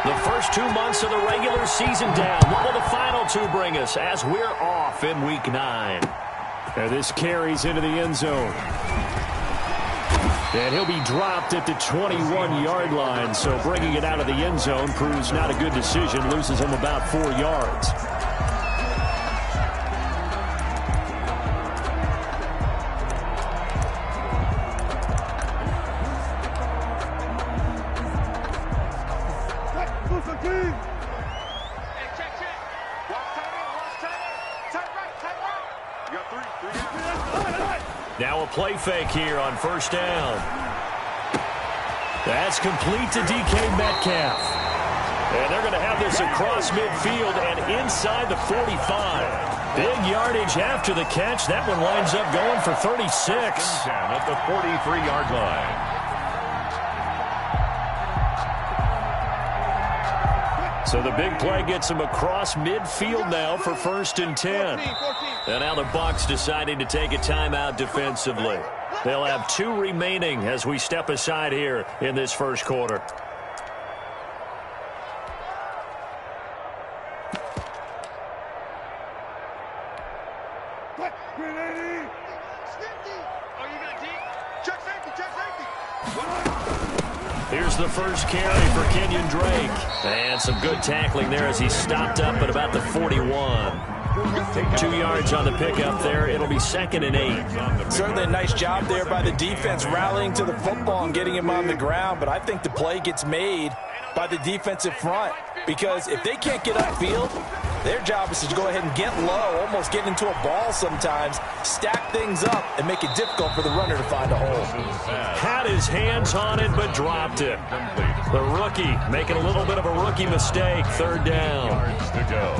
The first 2 months of the regular season down. What will the final two bring us as we're off in Week 9? And this carries into the end zone. And he'll be dropped at the 21-yard line. So bringing it out of the end zone proves not a good decision. Loses him about 4 yards. Now a play fake here on first down. That's complete to DK Metcalf. And they're going to have this across midfield and inside the 45. Big yardage after the catch. That one winds up going for 36. Down at the 43-yard line. So the big play gets him across midfield now for 1st and 10. And now the Bucs deciding to take a timeout defensively. They'll have 2 remaining as we step aside here in this first quarter. Here's the first carry for Kenyon Drake. And some good tackling there as he stopped up at about the 41. 2 yards on the pickup there. It'll be 2nd and 8. Certainly a nice job there by the defense rallying to the football and getting him on the ground. But I think the play gets made by the defensive front. Because if they can't get upfield, their job is to go ahead and get low, almost get into a ball sometimes, stack things up, and make it difficult for the runner to find a hole. Had his hands on it, but dropped it. The rookie making a little bit of a rookie mistake. 3rd down. Yards to go.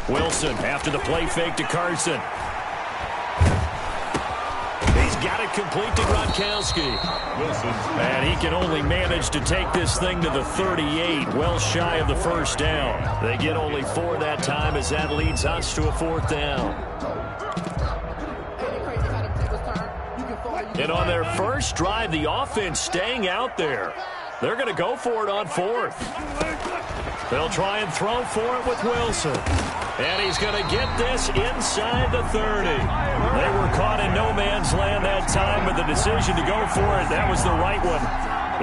Wilson after the play fake to Carson. He's got it complete to Gronkowski. And he can only manage to take this thing to the 38, well shy of the 1st down. They get only 4 that time as that leads us to a 4th down. And on their first drive, the offense staying out there. They're going to go for it on 4th. They'll try and throw for it with Wilson. And he's going to get this inside the 30. They were caught in no man's land that time, but the decision to go for it, that was the right one.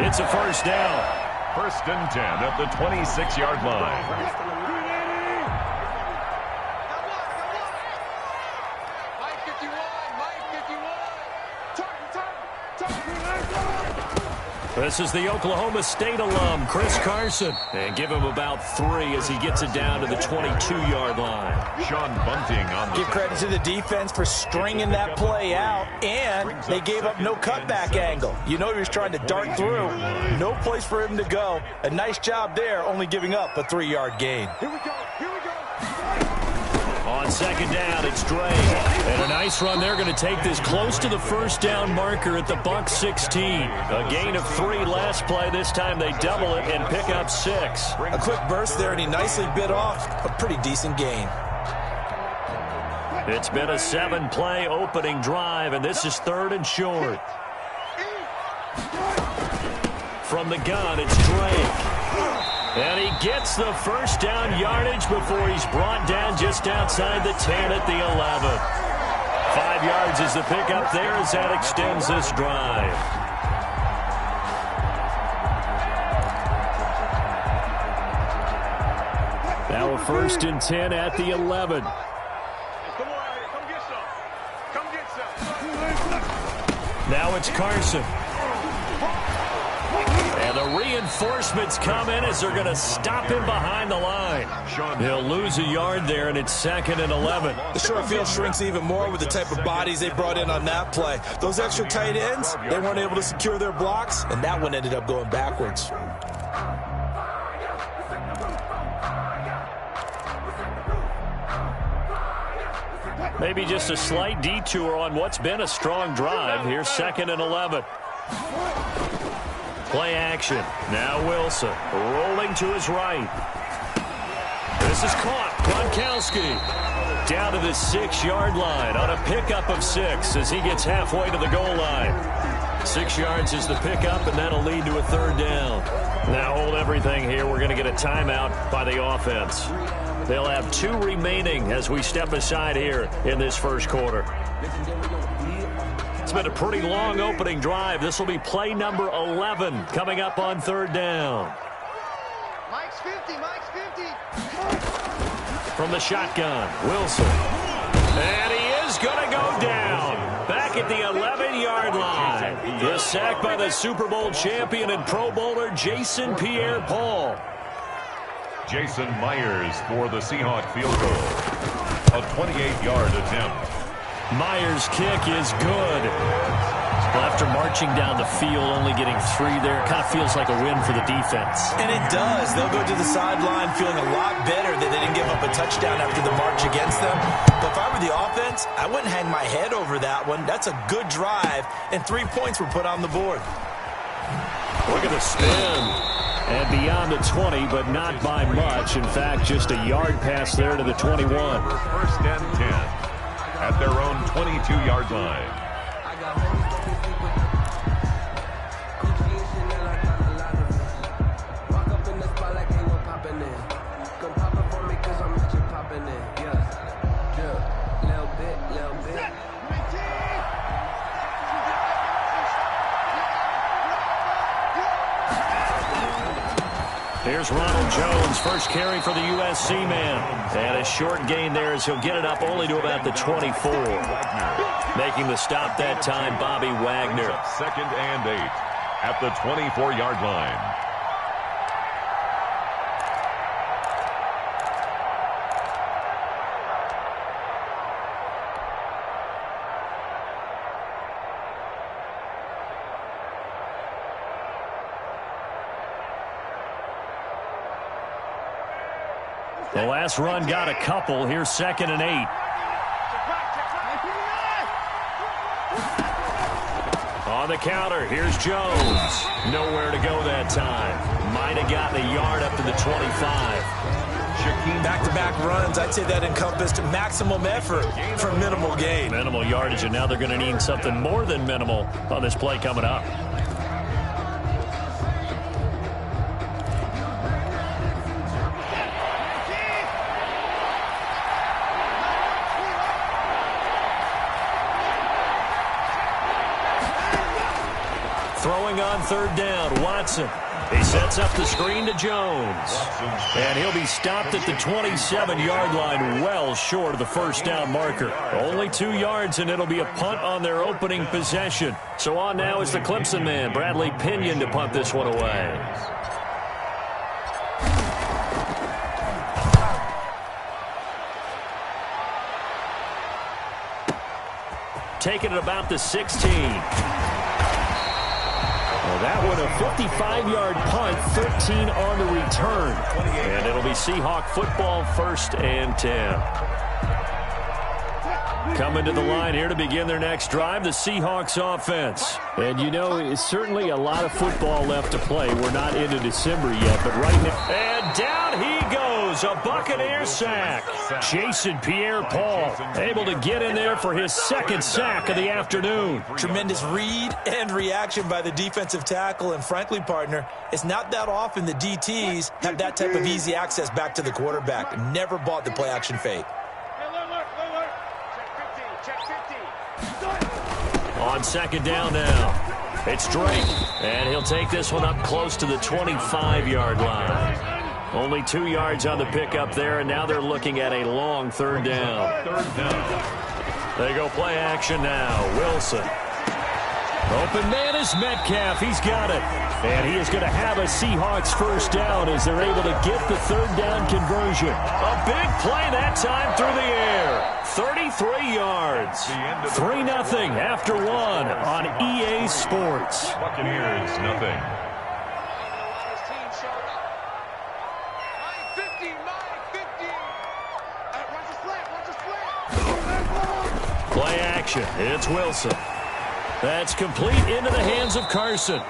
It's a 1st down. 1st and 10 at the 26-yard line. This is the Oklahoma State alum, Chris Carson. And give him about 3 as he gets it down to the 22-yard line. Sean Bunting on the Give credit to the defense for stringing that play out, and they gave up no cutback angle. You know he was trying to dart through. No place for him to go. A nice job there, only giving up a 3-yard gain. Here we go. Here we go. On 2nd down, it's Drake. And a nice run. They're going to take this close to the 1st down marker at the Bucs 16. A gain of 3 last play. This time they double it and pick up 6. A quick burst there, and he nicely bit off a pretty decent gain. It's been a 7-play opening drive, and this is 3rd and short. From the gun, it's Drake. And he gets the 1st down yardage before he's brought down just outside the 10 at the 11. 5 yards is the pickup there as that extends this drive. Now a 1st and 10 at the 11. Come get some. Come get some. Now it's Carson. And the reinforcements come in as they're going to stop him behind the line. He'll lose a yard there, and it's 2nd and 11. The short field shrinks even more with the type of bodies they brought in on that play. Those extra tight ends, they weren't able to secure their blocks, and that one ended up going backwards. Maybe just a slight detour on what's been a strong drive. Here's 2nd and 11. Play action. Now Wilson rolling to his right. This is caught. Gronkowski down to the 6-yard line on a pickup of 6 as he gets halfway to the goal line. 6 yards is the pickup, and that'll lead to a 3rd down. Now hold everything here. We're going to get a timeout by the offense. They'll have 2 remaining as we step aside here in this first quarter. It's been a pretty long opening drive. This will be play number 11 coming up on 3rd down. Mike's 50, Mike's 50. From the shotgun, Wilson. And he is going to go down. Back at the 11-yard line. The sack by the Super Bowl champion and Pro Bowler Jason Pierre-Paul. Jason Myers for the Seahawks field goal. A 28-yard attempt. Myers' kick is good. Well, after marching down the field, only getting 3 there, it kind of feels like a win for the defense. And it does. They'll go to the sideline feeling a lot better that they didn't give up a touchdown after the march against them. But if I were the offense, I wouldn't hang my head over that one. That's a good drive, and 3 points were put on the board. Look at the spin. And beyond the 20, but not by much. In fact, just a yard pass there to the 21. 1st and 10 at their own 22-yard line. Here's Ronald Jones, first carry for the USC man. And a short gain there as he'll get it up only to about the 24. Making the stop that time, Bobby Wagner. 2nd and 8 at the 24-yard line. The last run got a couple. Here's 2nd and 8. On the counter, here's Jones. Nowhere to go that time. Might have gotten a yard up to the 25. Back-to-back runs, I'd say that encompassed maximum effort for minimal gain. Minimal yardage, and now they're going to need something more than minimal on this play coming up. Throwing on 3rd down, Watson. He sets up the screen to Jones. And he'll be stopped at the 27-yard line, well short of the 1st down marker. Only 2 yards, and it'll be a punt on their opening possession. So on now is the Clemson man, Bradley Pinion, to punt this one away. Taking it about the 16. Well, that one a 55-yard punt, 13 on the return. And it'll be Seahawk football, 1st and 10. Coming to the line here to begin their next drive, the Seahawks offense. And, you know, it's certainly a lot of football left to play. We're not into December yet, but right now. And down he goes, a Buccaneer sack. Jason Pierre-Paul able to get in there for his 2nd sack of the afternoon. Tremendous read and reaction by the defensive tackle. And frankly, partner, it's not that often the DTs have that type of easy access back to the quarterback. Never bought the play-action fake. On 2nd down now, it's Drake, and he'll take this one up close to the 25-yard line. Only 2 yards on the pickup there, and now they're looking at a long 3rd down. They go play action now. Wilson. Open man is Metcalf. He's got it. And he is going to have a Seahawks 1st down as they're able to get the 3rd down conversion. A big play that time through the air. 33 yards. 3-0 after 1 on EA Sports. Buccaneers, nothing. Mike 50, Mike 50. Watch the slant, watch the slant. Play action. It's Wilson. That's complete into the hands of Carson.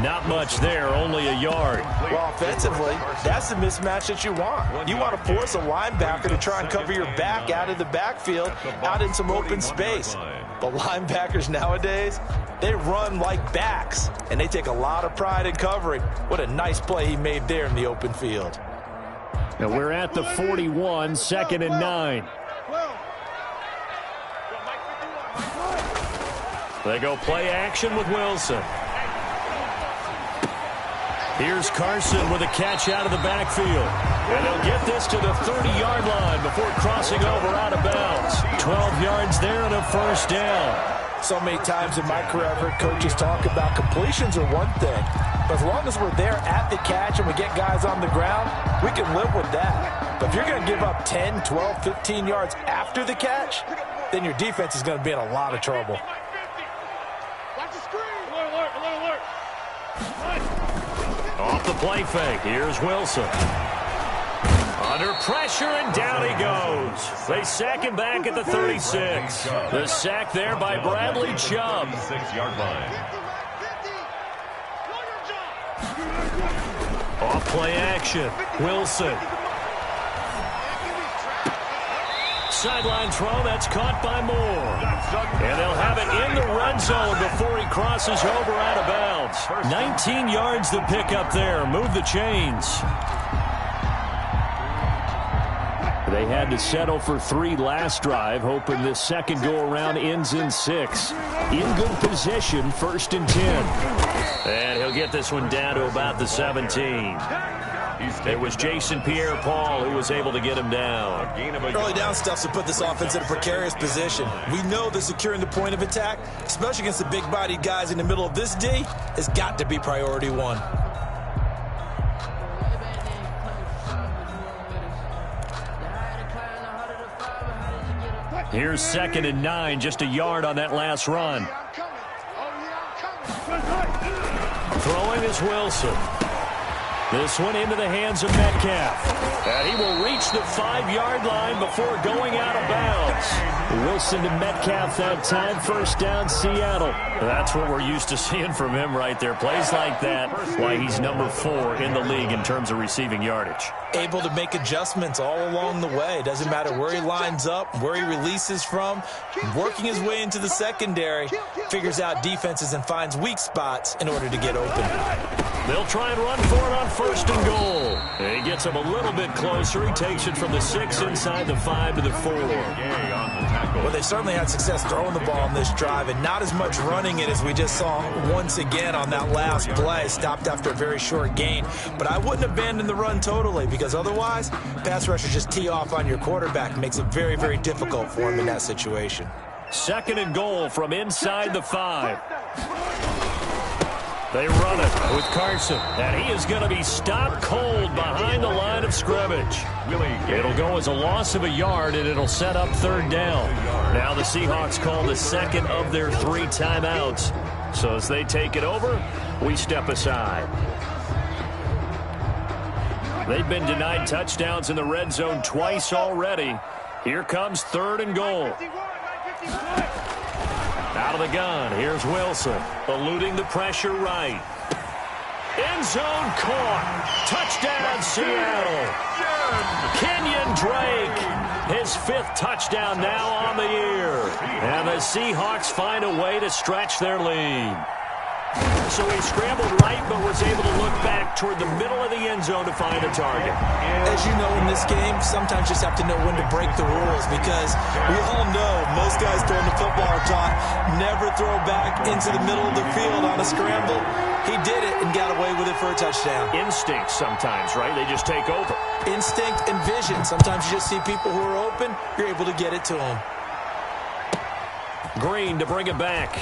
Not much there, only a yard. Well, offensively, that's the mismatch that you want. You want to force a linebacker to try and cover your back out of the backfield, out in some open space. But linebackers nowadays, they run like backs, and they take a lot of pride in covering. What a nice play he made there in the open field. Now we're at the 41, 2nd and 9. They go play action with Wilson. Here's Carson with a catch out of the backfield. And they'll get this to the 30-yard line before crossing over out of bounds. 12 yards there and a first down. So many times in my career, I've heard coaches talk about completions are one thing. But as long as we're there at the catch and we get guys on the ground, we can live with that. But if you're going to give up 10, 12, 15 yards after the catch, then your defense is going to be in a lot of trouble. Off the play fake. Here's Wilson. Under pressure, and down he goes. They sack him back at the 36. The sack there by Bradley Chubb. 6-yard line. Off play action. Wilson. Sideline throw, that's caught by Moore. And they'll have it in the red zone before he crosses over out of bounds. 19 yards the pickup there. Move the chains. They had to settle for 3 last drive, hoping this second go-around ends in 6. In good position, 1st and 10. And he'll get this one down to about the 17. It was Jason Pierre-Paul who was able to get him down. Early down stuffs to put this offense in a precarious position. We know that securing the point of attack, especially against the big-bodied guys in the middle of this D, has got to be priority 1. Here's 2nd and 9, just a yard on that last run. Throwing is Wilson. This one into the hands of Metcalf. And he will reach the 5-yard line before going out of bounds. Wilson to Metcalf that time. First down, Seattle. That's what we're used to seeing from him right there. Plays like that, why he's number 4 in the league in terms of receiving yardage. Able to make adjustments all along the way. Doesn't matter where he lines up, where he releases from. Working his way into the secondary. Figures out defenses and finds weak spots in order to get open. They'll try and run for it on 1st and goal. And he gets him a little bit closer. He takes it from the 6 inside the 5 to the 4. Well, they certainly had success throwing the ball on this drive and not as much running it as we just saw once again on that last play. Stopped after a very short gain. But I wouldn't abandon the run totally because otherwise, pass rushers just tee off on your quarterback. Makes it very, very difficult for him in that situation. 2nd and goal from inside the 5. They run it with Carson, and he is going to be stopped cold behind the line of scrimmage. It'll go as a loss of a yard, and it'll set up 3rd down. Now the Seahawks call the 2nd of their 3 timeouts. So as they take it over, we step aside. They've been denied touchdowns in the red zone twice already. Here comes 3rd and goal. Out of the gun, here's Wilson, eluding the pressure right. End zone caught. Touchdown, Seattle. Kenyon Drake, his 5th touchdown now on the year. And the Seahawks find a way to stretch their lead. So he scrambled right, but was able to look back toward the middle of the end zone to find a target. As you know, in this game, sometimes you just have to know when to break the rules because we all know most guys throwing the football are taught never throw back into the middle of the field on a scramble. He did it and got away with it for a touchdown. Instinct sometimes, right? They just take over. Instinct and vision. Sometimes you just see people who are open, you're able to get it to them. Green to bring it back.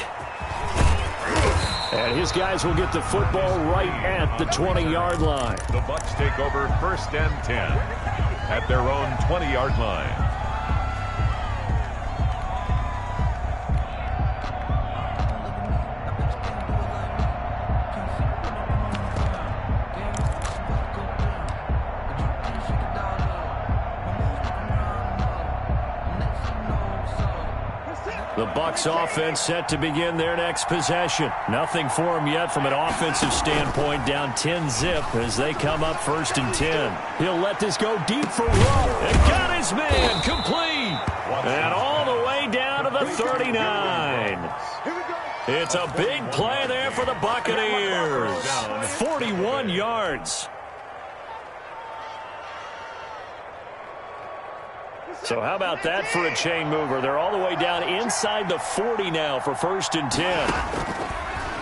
And his guys will get the football right at the 20-yard line. The Bucs take over 1st and 10 at their own 20-yard line. The Bucs offense set to begin their next possession. Nothing for them yet from an offensive standpoint, down 10-zip as they come up 1st and 10. He'll let this go deep for Rupp. And got his man complete. And all the way down to the 39. It's a big play there for the Buccaneers. 41 yards. So how about that for a chain mover? They're all the way down inside the 40 now for 1st and 10.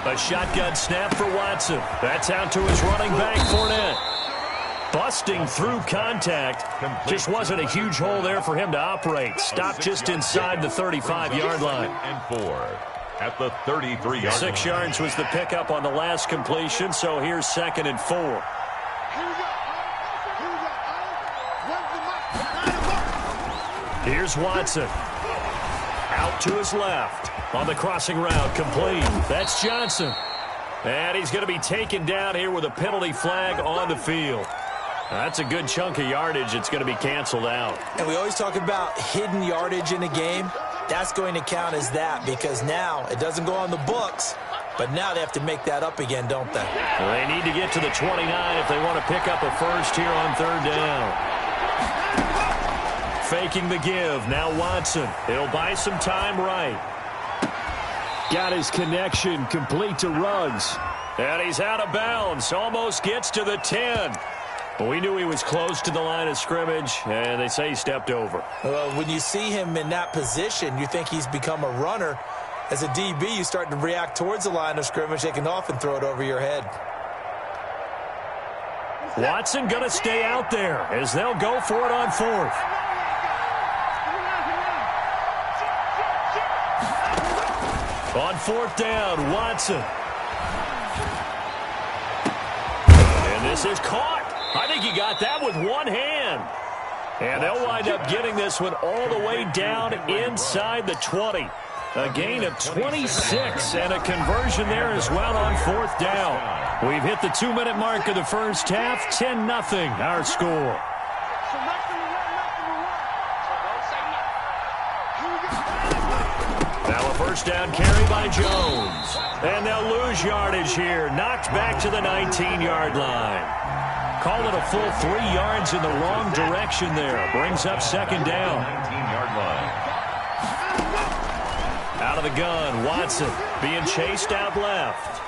A shotgun snap for Watson. That's out to his running back, Fournette. Busting through contact. Just wasn't a huge hole there for him to operate. Stopped just inside the 35-yard line. And 4 at the 33-yard line. 6 yards was the pickup on the last completion, so here's 2nd and 4. Here's Watson. Out to his left. On the crossing route, complete. That's Johnson. And he's going to be taken down here with a penalty flag on the field. That's a good chunk of yardage. It's going to be canceled out. And we always talk about hidden yardage in a game. That's going to count as that because now it doesn't go on the books, but now they have to make that up again, don't they? Well, they need to get to the 29 if they want to pick up a first here on 3rd down. Faking the give. Now Watson. He'll buy some time right. Got his connection complete to Ruggs. And he's out of bounds. Almost gets to the 10. But we knew he was close to the line of scrimmage, and they say he stepped over. Well, when you see him in that position, you think he's become a runner. As a DB, you start to react towards the line of scrimmage. They can often throw it over your head. Watson going to stay out there as they'll go for it on 4th. On 4th down, Watson. And this is caught. I think he got that with one hand. And they'll wind up getting this one all the way down inside the 20. A gain of 26 and a conversion there as well on 4th down. We've hit the 2-minute mark of the first half. 10-0 our score. Now a first down carry by Jones. And they'll lose yardage here. Knocked back to the 19-yard line. Call it a full 3 yards in the wrong direction there. Brings up 2nd down. 19-yard line. Out of the gun, Watson being chased out left.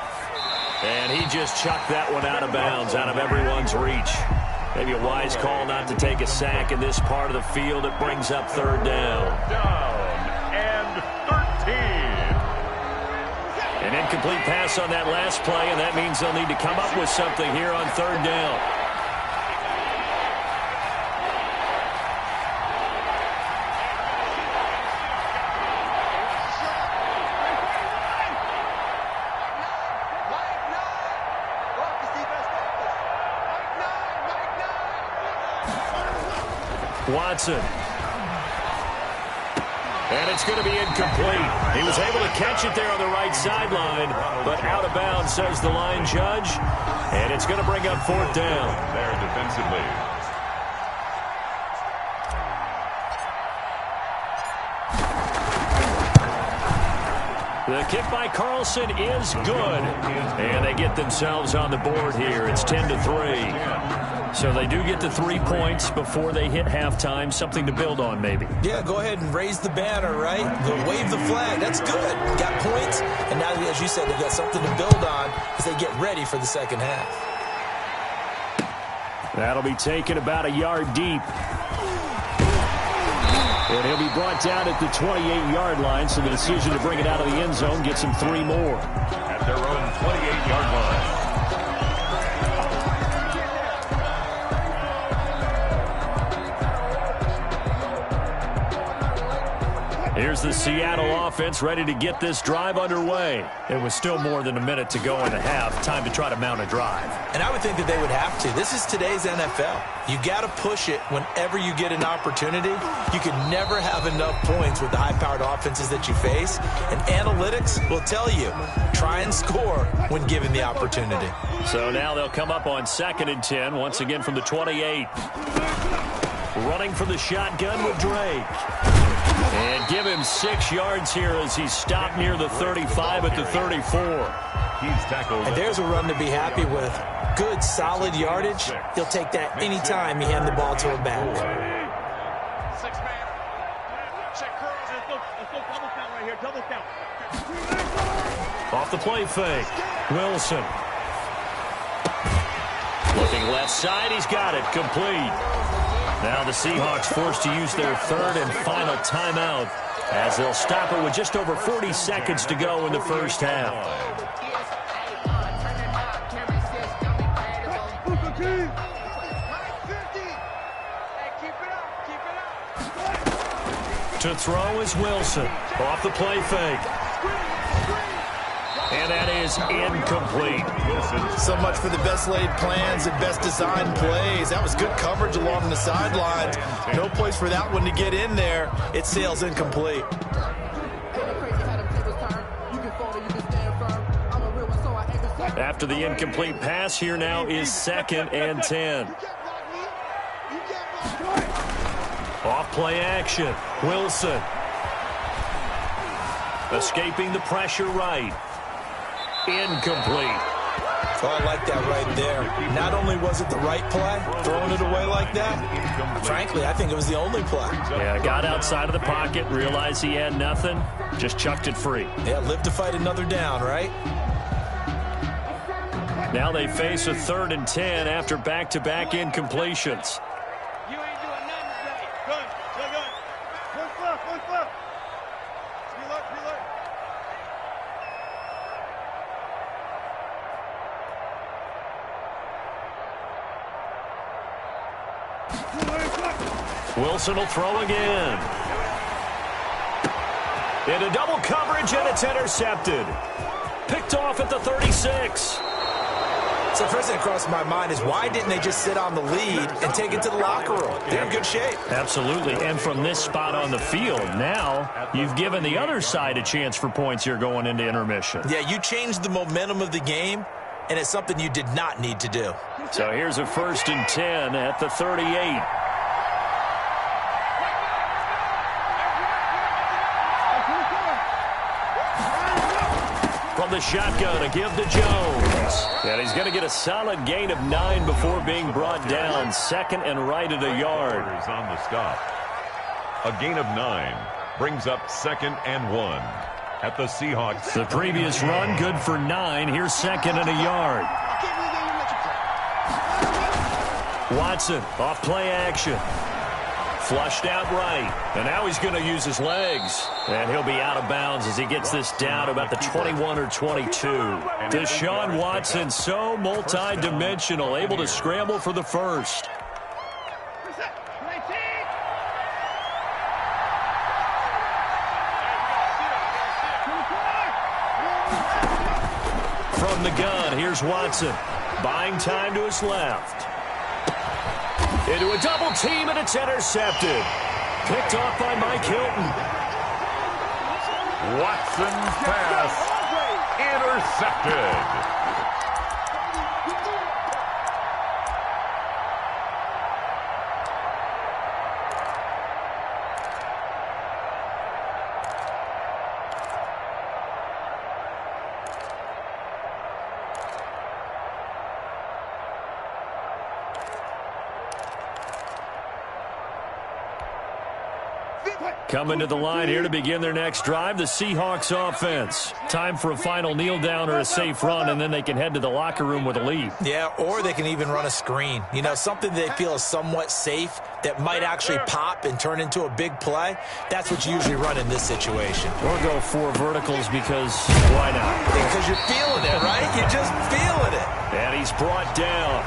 And he just chucked that one out of bounds, out of everyone's reach. Maybe a wise call not to take a sack in this part of the field. It brings up 3rd down. Down and 13. An incomplete pass on that last play, and that means they'll need to come up with something here on 3rd down. Watson. And it's going to be incomplete. He was able to catch it there on the right sideline, but out of bounds, says the line judge. And it's going to bring up 4th down. There defensively. The kick by Carlson is good. And they get themselves on the board here. It's 10-3. So they do get the 3 points before they hit halftime. Something to build on, maybe. Yeah, go ahead and raise the banner, right? They'll wave the flag. That's good. Got points. And now, as you said, they've got something to build on as they get ready for the second half. That'll be taken about a yard deep. And he'll be brought down at the 28-yard line, so the decision to bring it out of the end zone gets him 3 more. At their own 28-yard line. Here's the Seattle offense ready to get this drive underway. It was still more than a minute to go in the half. Time to try to mount a drive. And I would think that they would have to. This is today's NFL. You got to push it whenever you get an opportunity. You can never have enough points with the high-powered offenses that you face. And analytics will tell you, try and score when given the opportunity. So now they'll come up on 2nd and 10, once again from the 28. Running for the shotgun with Drake. And give him 6 yards here as he's stopped near the 35 at the 34. He's tackled. And there's a run to be happy with. Good, solid yardage. He'll take that anytime you hand the ball to him back. Off the play fake. Wilson. Looking left side. He's got it. Complete. Now the Seahawks forced to use their 3rd and final timeout as they'll stop it with just over 40 seconds to go in the first half. To throw is Wilson. Off the play fake. And that is incomplete. So much for the best laid plans and best designed plays. That was good coverage along the sidelines. No place for that one to get in there. It sails incomplete. After the incomplete pass, here now is 2nd and 10. Off play action. Wilson. Escaping the pressure right. Incomplete. Oh, I like that right there. Not only was it the right play, throwing it away like that, frankly, I think it was the only play. Yeah, got outside of the pocket, realized he had nothing, just chucked it free. Yeah, live to fight another down, right? Now they face a 3rd and 10 after back-to-back incompletions. You ain't doing nothing today. Good. One flip. Reload. Wilson will throw again. Into double coverage, and it's intercepted. Picked off at the 36. So first thing that crossed my mind is why didn't they just sit on the lead and take it to the locker room? They're in good shape. Absolutely, and from this spot on the field, now you've given the other side a chance for points here going into intermission. Yeah, you changed the momentum of the game, and it's something you did not need to do. So here's a 1st and 10 at the 38. From the shotgun, a give to Jones. And he's going to get a solid gain of 9 before being brought down. 2nd and right at a yard. On the stop. A gain of 9 brings up 2nd and 1 at the Seahawks. The previous run, good for 9. Here's 2nd and a yard. Watson, off play action. Flushed out right. And now he's going to use his legs. And he'll be out of bounds as he gets this down about the 21 or 22. Deshaun Watson, so multi-dimensional, able to scramble for the first. From the gun, here's Watson. Buying time to his left. Into a double team, and it's intercepted. Picked off by Mike Hilton. Watson's pass intercepted. Coming to the line here to begin their next drive, the Seahawks offense. Time for a final kneel down or a safe run, and then they can head to the locker room with a lead. Yeah, or they can even run a screen. You know, something they feel is somewhat safe that might actually pop and turn into a big play. That's what you usually run in this situation. Or go 4 verticals because why not? Because you're feeling it, right? You're just feeling it. And he's brought down.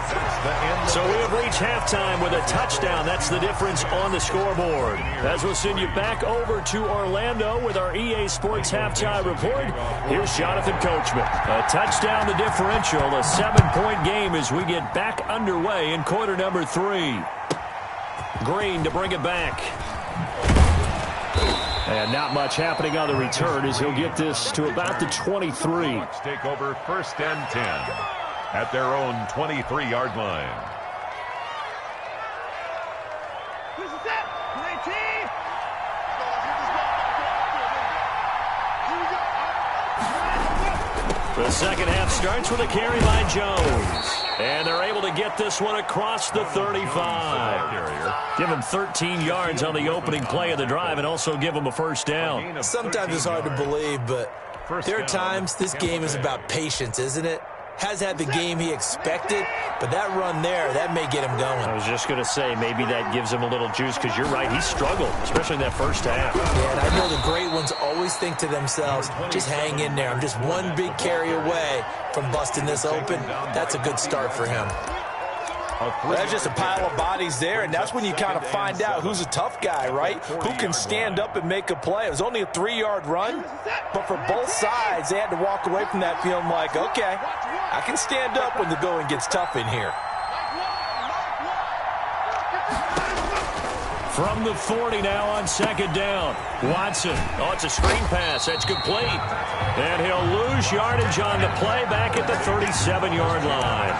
So we have reached halftime with a touchdown. That's the difference on the scoreboard. As we'll send you back over to Orlando with our EA Sports halftime report, here's Jonathan Coachman. A touchdown, the differential, a 7-point game as we get back underway in quarter number 3. Green to bring it back. And not much happening on the return as he'll get this to about the 23. Take over 1st and 10 at their own 23-yard line. The second half starts with a carry by Jones. And they're able to get this one across the 35. Give him 13 yards on the opening play of the drive and also give him a first down. Sometimes it's hard to believe, but there are times this game is about patience, isn't it? Has had the game he expected, but that run there, that may get him going. I was just going to say, maybe that gives him a little juice because you're right, he struggled, especially in that first half. Yeah, and I know the great ones always think to themselves, just hang in there. I'm just one big carry away from busting this open. That's a good start for him. That's just a pile of bodies there, and that's when you kind of find out who's a tough guy, right? Who can stand up and make a play. It was only a 3-yard run, but for both sides, they had to walk away from that feeling like, okay, I can stand up when the going gets tough in here. From the 40 now on second down. Watson. Oh, it's a screen pass. That's complete. And he'll lose yardage on the play back at the 37-yard line.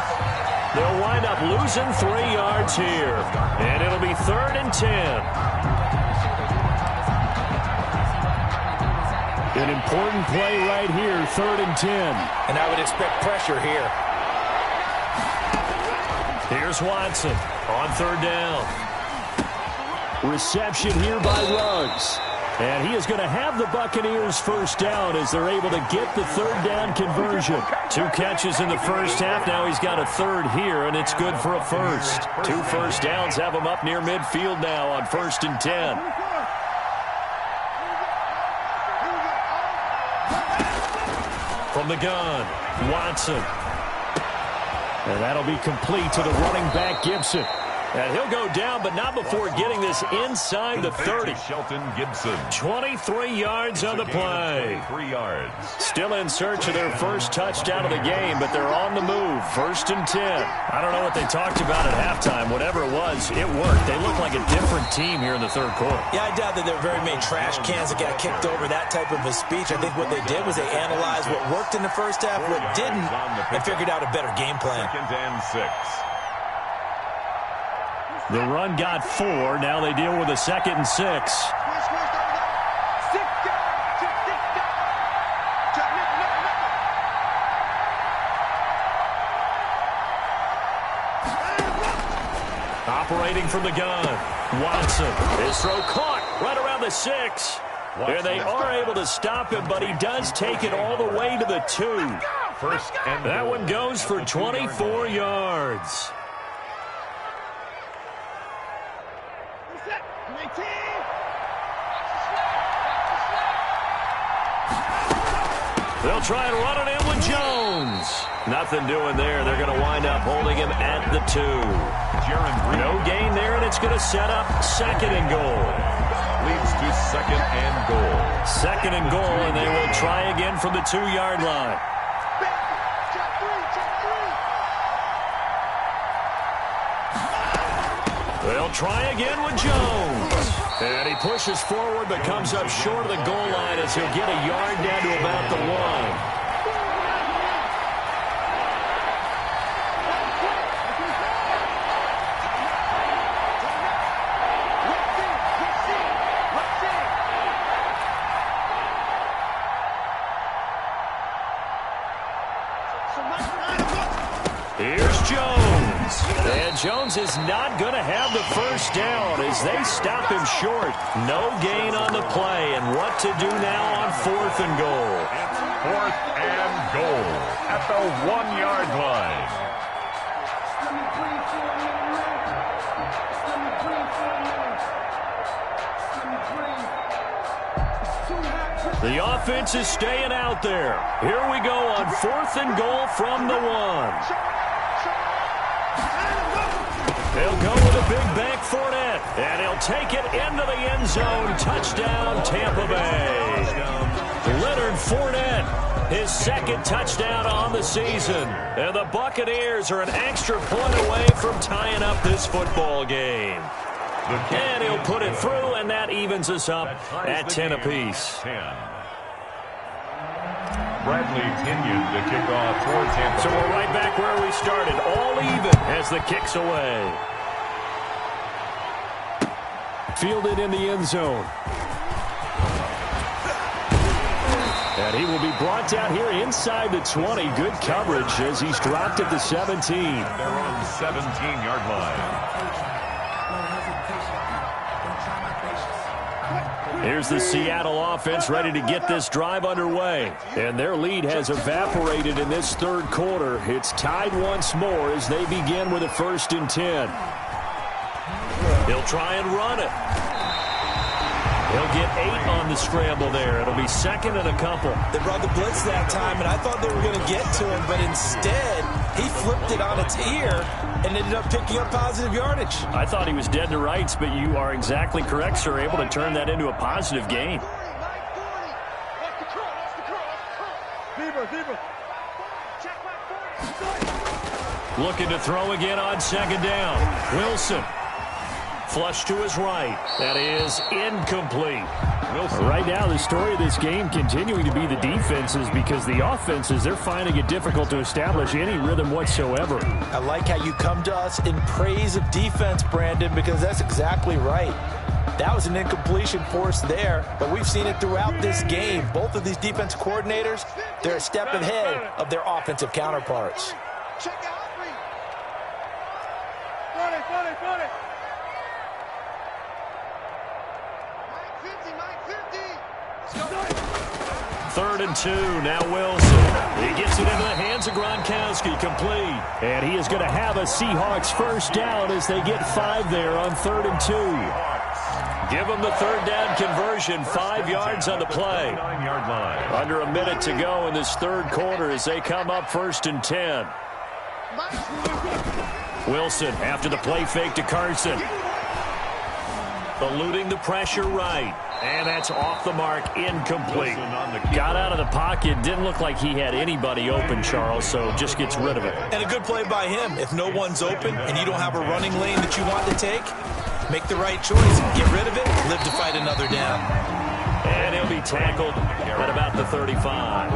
They'll wind up losing 3 yards here. And it'll be 3rd and 10. An important play right here, 3rd and 10. And I would expect pressure here. Here's Watson on 3rd down. Reception here by Ruggs. And he is going to have the Buccaneers first down as they're able to get the 3rd down conversion. 2 catches in the first half. Now he's got a 3rd here, and it's good for a first. 2 first downs have him up near midfield now on 1st and 10. From the gun, Watson. And that'll be complete to the running back, Gibson. And he'll go down, but not before getting this inside the 30. Shelton Gibson. 23 yards on the play. 3 yards. Still in search of their first touchdown of the game, but they're on the move. 1st and 10. I don't know what they talked about at halftime. Whatever it was, it worked. They look like a different team here in the 3rd quarter. Yeah, I doubt that there were very many trash cans that got kicked over that type of a speech. I think what they did was they analyzed what worked in the first half, what didn't, and figured out a better game plan. 2nd and 6. The run got 4. Now they deal with a 2nd and 6. Operating from the gun. Watson. His throw caught right around the 6. And they are able to stop him, but he does take it all the way to the 2. First and that one goes for 24 yards. They'll try and run it in with Jones. Nothing doing there. They're going to wind up holding him at the 2. No gain there, and it's going to set up 2nd and goal. Leads to 2nd and goal. 2nd and goal, and they will try again from the 2-yard line. They'll try again with Jones. And he pushes forward but comes up short of the goal line as he'll get a yard down to about the 1. Here's Jones. And Jones is not going to have the first down as they stop him short. No gain on the play. And what to do now on 4th and goal? 4th and goal at the 1-yard line. The offense is staying out there. Here we go on 4th and goal from the 1. They'll go with a big bank Fournette, and he'll take it into the end zone. Touchdown, Tampa Bay. Leonard Fournette, his 2nd touchdown on the season. And the Buccaneers are an extra point away from tying up this football game. And he'll put it through, and that evens us up at 10 apiece. 10. Bradley Pinion to kick off for Tampa. So we're right back where we started, all even as the kick's away. Fielded in the end zone. And he will be brought down here inside the 20. Good coverage as he's dropped at the 17. They're on 17-yard line. Here's the Seattle offense ready to get this drive underway. And their lead has evaporated in this third quarter. It's tied once more as they begin with a 1st and 10. He'll try and run it. He'll get 8 on the scramble there. It'll be 2nd and a couple. They brought the blitz that time, and I thought they were going to get to him, but instead he flipped it on its ear and ended up picking up positive yardage. I thought he was dead to rights, but you are exactly correct, sir. Able to turn that into a positive gain. Looking to throw again on 2nd down. Wilson. Flush to his right. That is incomplete. Wilson. Right now, the story of this game continuing to be the defenses, because the offenses, they're finding it difficult to establish any rhythm whatsoever. I like how you come to us in praise of defense, Brandon, because that's exactly right. That was an incompletion forced there, but we've seen it throughout this game. Both of these defensive coordinators, they're a step ahead of their offensive counterparts. Check out. Got it. 3rd and 2. Now Wilson. He gets it into the hands of Gronkowski. Complete. And he is going to have a Seahawks 1st down as they get 5 there on 3rd and 2. Give them the 3rd down conversion. 5 yards on the play. 9-yard line. Under a minute to go in this third quarter as they come up 1st and 10. Wilson after the play fake to Carson. Eluding the pressure right. And that's off the mark, incomplete. Got out of the pocket, didn't look like he had anybody open, Charles, so just gets rid of it. And a good play by him. If no one's open and you don't have a running lane that you want to take, make the right choice, get rid of it, live to fight another down. And he'll be tackled at about the 35.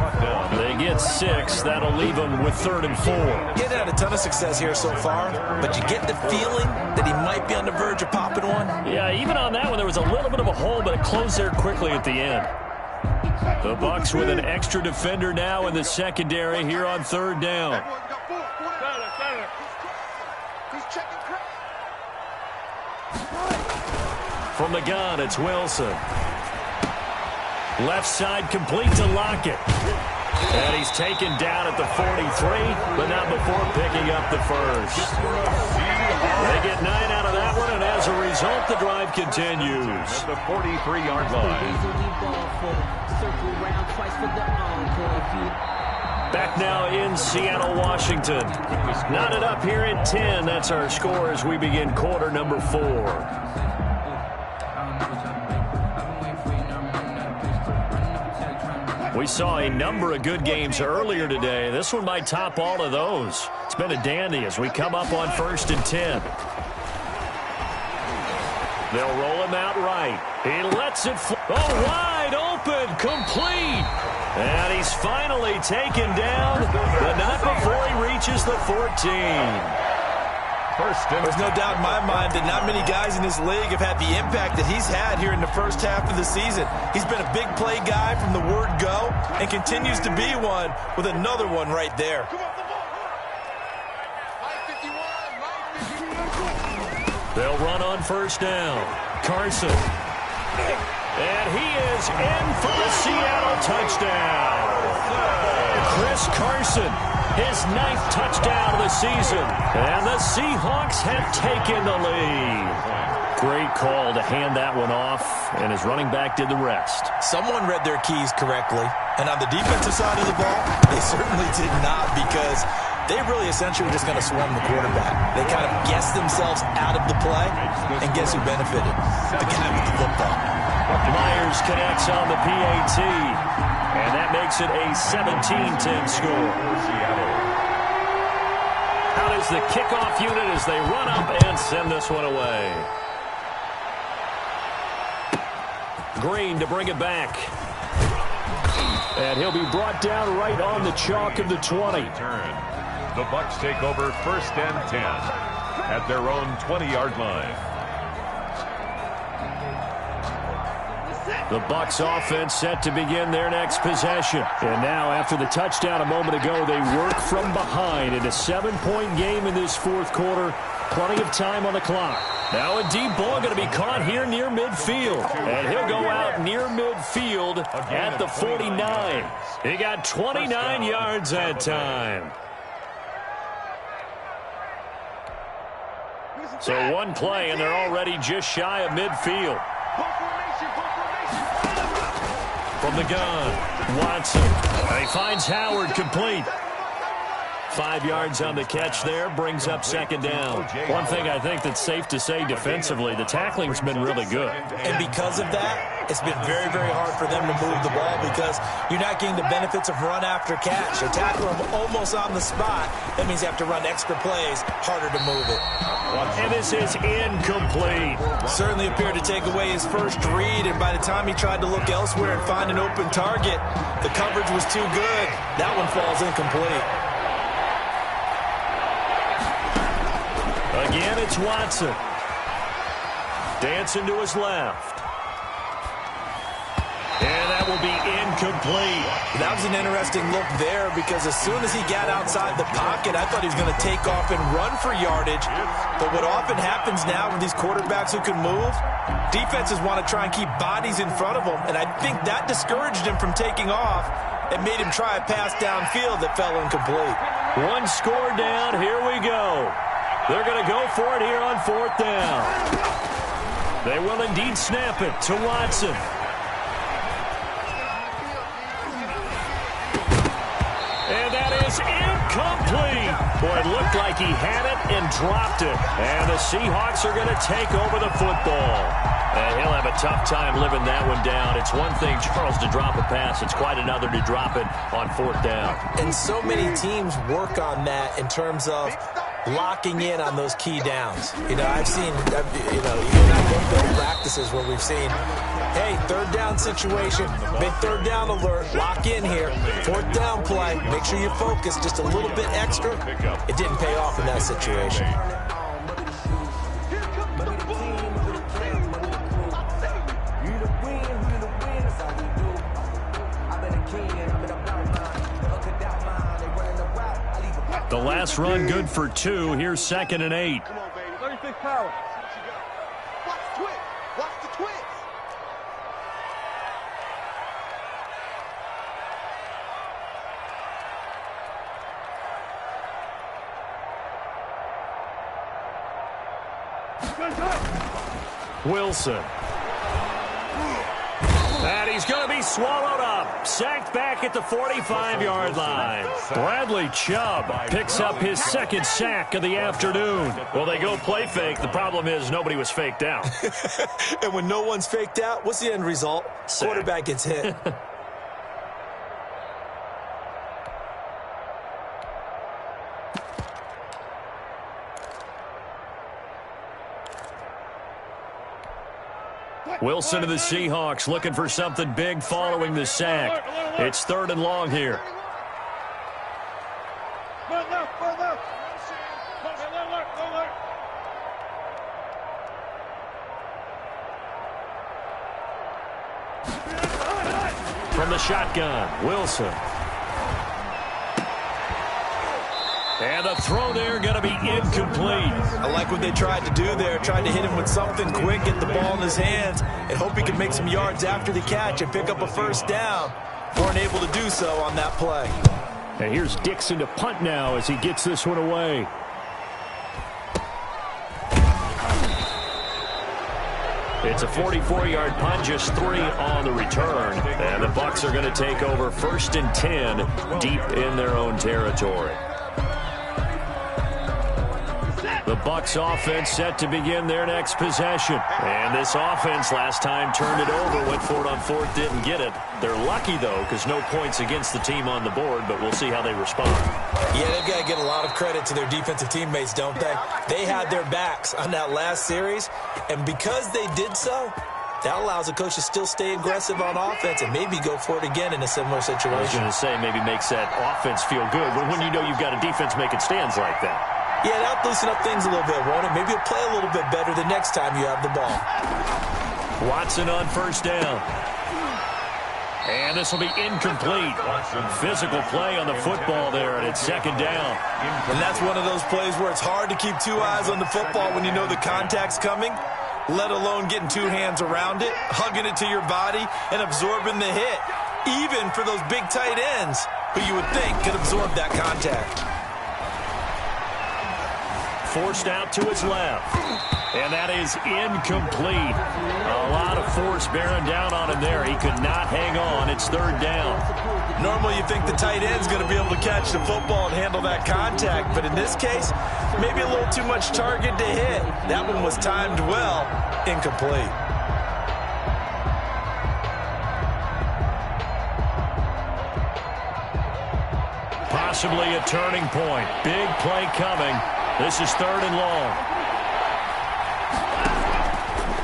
They get 6. That'll leave him with 3rd and 4. He hasn't had a ton of success here so far, but you get the feeling that he might be on the verge of popping one. Yeah, even on that one, there was a little bit of a hole, but it closed there quickly at the end. The Bucs with an extra defender now in the secondary here on 3rd down. From the gun, it's Wilson. Left side complete to Lockett. And he's taken down at the 43, but not before picking up the 1st. They get 9 out of that one, and as a result, the drive continues. At the 43-yard line. Back now in Seattle, Washington. Knotted up here at 10. That's our score as we begin quarter number 4. We saw a number of good games earlier today. This one might top all of those. It's been a dandy as we come up on 1st and 10. They'll roll him out right. He lets it fly. Oh, wide open, complete. And he's finally taken down, but not before he reaches the 14. There's no doubt in my mind that not many guys in this league have had the impact that he's had here in the first half of the season. He's been a big play guy from the word go and continues to be one with another one right there. They'll run on 1st down. Carson. And he is in for the Seattle touchdown. Chris Carson, his 9th touchdown of the season. And the Seahawks have taken the lead. Great call to hand that one off, and his running back did the rest. Someone read their keys correctly. And on the defensive side of the ball, they certainly did not, because they really essentially were just going to swarm the quarterback. They kind of guessed themselves out of the play, and guess who benefited? The guy with the football. Myers connects on the PAT, and that makes it a 17-10 score. Out is the kickoff unit as they run up and send this one away. Green to bring it back. And he'll be brought down right on the chalk of the 20. The Bucs take over 1st and 10 at their own 20-yard line. The Bucs offense set to begin their next possession. And now, after the touchdown a moment ago, they work from behind in a 7-point game in this fourth quarter. Plenty of time on the clock. Now a deep ball going to be caught here near midfield. And he'll go out near midfield at the 49. He got 29 yards that time. So one play, and they're already just shy of midfield. From the gun, Watson. And he finds Howard complete. 5 yards on the catch there, brings up second down. One thing I think that's safe to say defensively, the tackling's been really good. And because of that, it's been very, very hard for them to move the ball because you're not getting the benefits of run after catch. They tackle them almost on the spot. That means you have to run extra plays, harder to move it. And this is incomplete. Certainly appeared to take away his first read, and by the time he tried to look elsewhere and find an open target, the coverage was too good. That one falls incomplete. Again, it's Watson. Dancing to his left. And that will be incomplete. That was an interesting look there because as soon as he got outside the pocket, I thought he was going to take off and run for yardage. But what often happens now with these quarterbacks who can move, defenses want to try and keep bodies in front of them, and I think that discouraged him from taking off and made him try a pass downfield that fell incomplete. One score down. Here we go. They're going to go for it here on fourth down. They will indeed snap it to Watson. And that is incomplete. Boy, it looked like he had it and dropped it. And the Seahawks are going to take over the football. And he'll have a tough time living that one down. It's one thing, Charles, to drop a pass. It's quite another to drop it on fourth down. And so many teams work on that in terms of locking in on those key downs. I've seen, even at one practices where we've seen, hey, third down situation, big third down alert, lock in here, fourth down play, make sure you focus just a little bit extra. It didn't pay off in that situation. The last run good for 2. Here's 2nd and 8. Come on, baby. 36 power. Watch the twist. Watch the twist. Wilson. And he's going to be swallowed up. Sacked back at the 45-yard line. Bradley Chubb picks up his second sack of the afternoon. Well, they go play fake. The problem is nobody was faked out. And when no one's faked out, what's the end result? Sack. Quarterback gets hit. Wilson to the Seahawks looking for something big following the sack. It's 3rd and long here. From the shotgun, Wilson. And the throw there going to be incomplete. I like what they tried to do there. Tried to hit him with something quick, get the ball in his hands, and hope he can make some yards after the catch and pick up a first down. Weren't able to do so on that play. And here's Dixon to punt now as he gets this one away. It's a 44-yard punt, just 3 on the return. And the Bucs are going to take over 1st and 10 deep in their own territory. The Bucs offense set to begin their next possession. And this offense last time turned it over, went for it on 4th, didn't get it. They're lucky, though, because no points against the team on the board, but we'll see how they respond. Yeah, they've got to get a lot of credit to their defensive teammates, don't they? They had their backs on that last series, and because they did so, that allows the coach to still stay aggressive on offense and maybe go for it again in a similar situation. I was going to say maybe makes that offense feel good, but when you know you've got a defense making stands like that. Yeah, that'll loosen up things a little bit, won't it? Maybe you'll play a little bit better the next time you have the ball. Watson on 1st down. And this will be incomplete. Physical play on the football there, and it's second down. And that's one of those plays where it's hard to keep two eyes on the football when you know the contact's coming, let alone getting two hands around it, hugging it to your body, and absorbing the hit, even for those big tight ends who you would think could absorb that contact. Forced out to his left. And that is incomplete. A lot of force bearing down on him there. He could not hang on. It's third down. Normally you think the tight end's going to be able to catch the football and handle that contact. But in this case, maybe a little too much target to hit. That one was timed well. Incomplete. Possibly a turning point. Big play coming. This is third and long.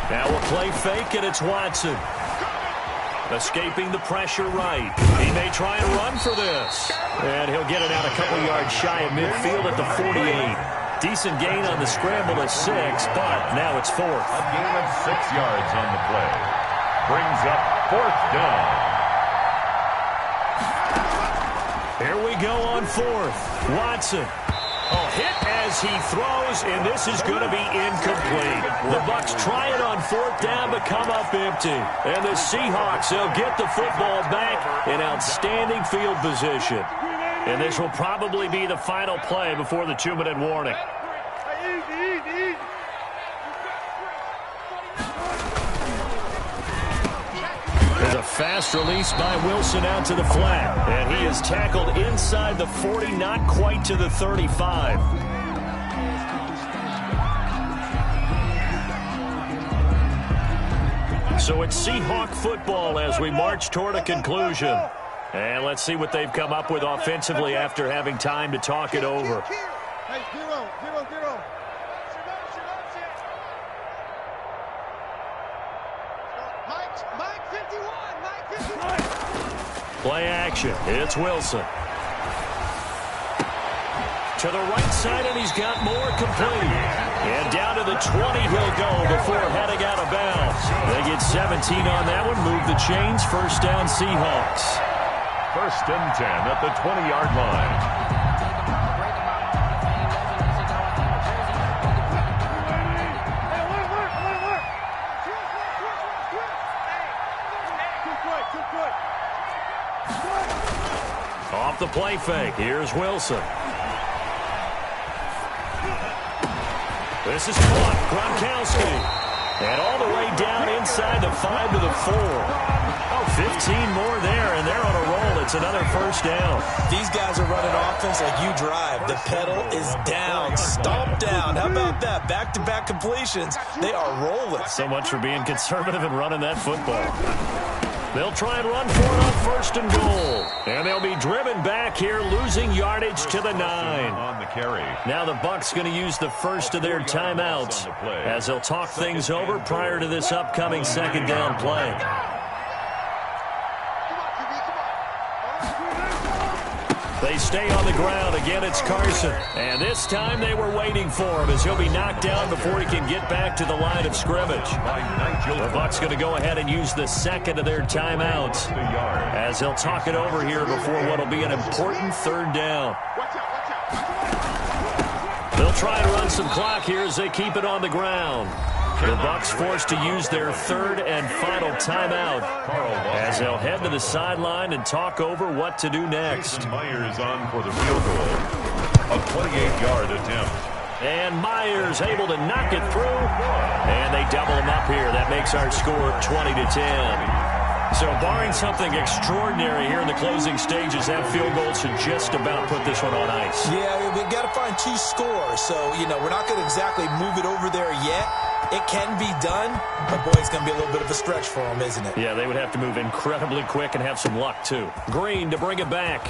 Now a play fake, and it's Watson. Escaping the pressure right. He may try and run for this. And he'll get it out a couple yards shy of midfield at the 48. Decent gain on the scramble at 6, but now it's fourth. A gain of 6 yards on the play. Brings up fourth down. Here we go on fourth. Watson. A hit as he throws, and this is going to be incomplete. The Bucs try it on fourth down, but come up empty. And the Seahawks, they'll get the football back in outstanding field position. And this will probably be the final play before the 2-minute warning. There's a fast release by Wilson out to the flat. And he is tackled inside the 40, not quite to the 35. So it's Seahawk football as we march toward a conclusion. And let's see what they've come up with offensively after having time to talk it over. Hey, 0-0-0. Mike 51. Play action. It's Wilson. To the right side, and he's got more complete. And down to the 20 he'll go before heading out of bounds. They get 17 on that one. Move the chains. First down, Seahawks. First and 10 at the 20-yard line. Off the play fake. Here's Wilson. This is caught. Gronkowski. And all the way down inside the 5 to the 4. Oh, 15 more there, and they're on a roll. It's another first down. These guys are running offense like you drive. The pedal is down, stomped down. How about that? Back-to-back completions. They are rolling. So much for being conservative and running that football. They'll try and run for it on first and goal. And they'll be driven back here, losing yardage to the 9. On the carry. Now the Bucs going to use the first of their timeouts as they'll talk things over prior to this upcoming second down play. They stay on the ground. Again, it's Carson. And this time they were waiting for him as he'll be knocked down before he can get back to the line of scrimmage. The Bucs going to go ahead and use the second of their timeouts as they'll talk it over here before what will be an important third down. They'll try and run some clock here as they keep it on the ground. The Bucs forced to use their third and final timeout as they'll head to the sideline and talk over what to do next. Jason Myers on for the field goal. A 28-yard attempt. And Myers able to knock it through. And they double him up here. That makes our score 20-10. So barring something extraordinary here in the closing stages, that field goal should just about put this one on ice. Yeah, we've got to find 2 scores. So, we're not going to exactly move it over there yet. It can be done, but boy, it's going to be a little bit of a stretch for them, isn't it? Yeah, they would have to move incredibly quick and have some luck, too. Green to bring it back.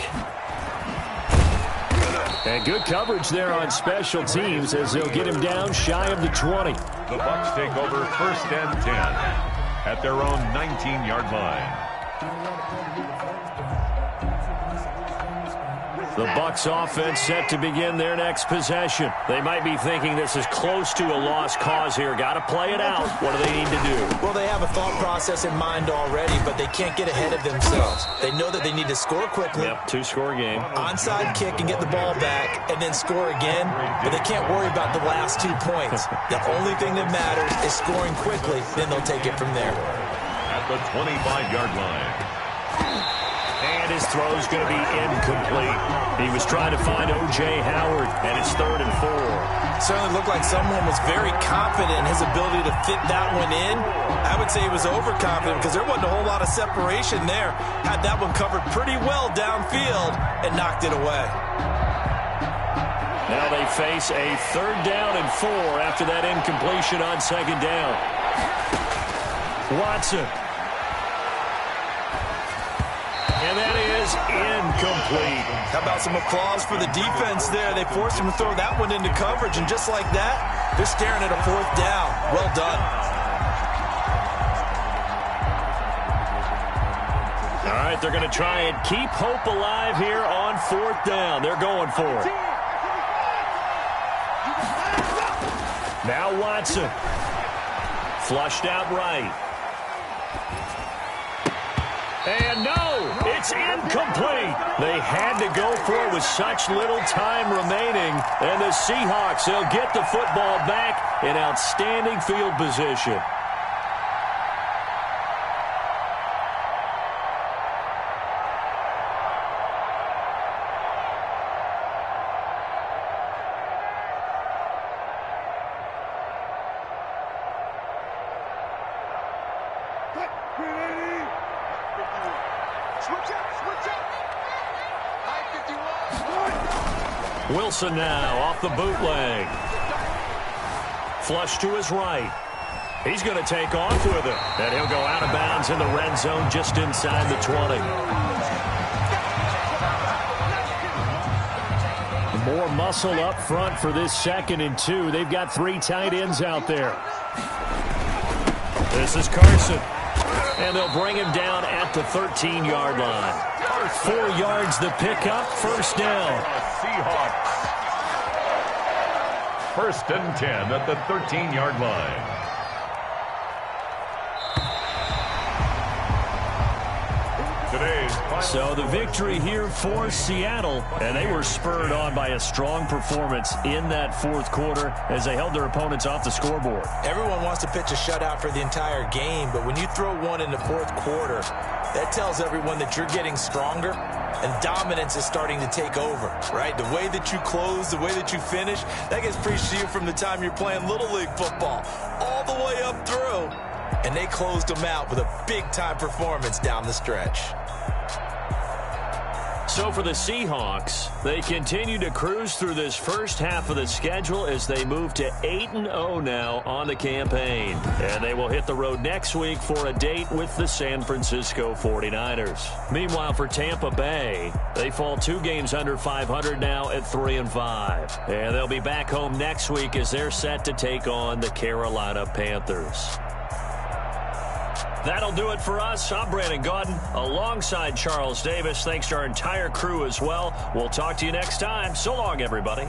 And good coverage there on special teams as they'll get him down shy of the 20. The Bucs take over first and 10 at their own 19-yard line. The Bucs offense set to begin their next possession. They might be thinking this is close to a lost cause here. Got to play it out. What do they need to do? Well, they have a thought process in mind already, but they can't get ahead of themselves. They know that they need to score quickly. Yep, two-score game. Onside kick and get the ball back and then score again, but they can't worry about the last 2 points. The only thing that matters is scoring quickly, then they'll take it from there. At the 25-yard line. And his throw's going to be incomplete. He was trying to find O.J. Howard, and it's 3rd and 4. Certainly looked like someone was very confident in his ability to fit that one in. I would say he was overconfident because there wasn't a whole lot of separation there. Had that one covered pretty well downfield and knocked it away. Now they face a 3rd down and 4 after that incompletion on 2nd down. Watson. And that is incomplete. How about some applause for the defense there? They forced him to throw that one into coverage, and just like that, they're staring at a 4th down. Well done. All right, they're going to try and keep hope alive here on 4th down. They're going for it. Now Watson. Flushed out right. And no, it's incomplete. They had to go for it with such little time remaining. And the Seahawks, they'll get the football back in outstanding field position. Wilson now off the bootleg. Flush to his right. He's going to take off with it. And he'll go out of bounds in the red zone just inside the 20. More muscle up front for this 2nd and 2. They've got 3 tight ends out there. This is Carson. And they'll bring him down at the 13-yard line. 4 yards the pickup, 1st down. Seahawks. 1st and 10 at the 13-yard line. So the victory here for Seattle, and they were spurred on by a strong performance in that 4th quarter as they held their opponents off the scoreboard. Everyone wants to pitch a shutout for the entire game, but when you throw one in the 4th quarter, that tells everyone that you're getting stronger and dominance is starting to take over, right? The way that you close, the way that you finish, that gets preached to you from the time you're playing Little League football all the way up through. And they closed them out with a big-time performance down the stretch. So for the Seahawks, they continue to cruise through this first half of the schedule as they move to 8-0 now on the campaign. And they will hit the road next week for a date with the San Francisco 49ers. Meanwhile, for Tampa Bay, they fall 2 games under 500 now at 3-5. And they'll be back home next week as they're set to take on the Carolina Panthers. That'll do it for us. I'm Brandon Gaudin alongside Charles Davis. Thanks to our entire crew as well. We'll talk to you next time. So long, everybody.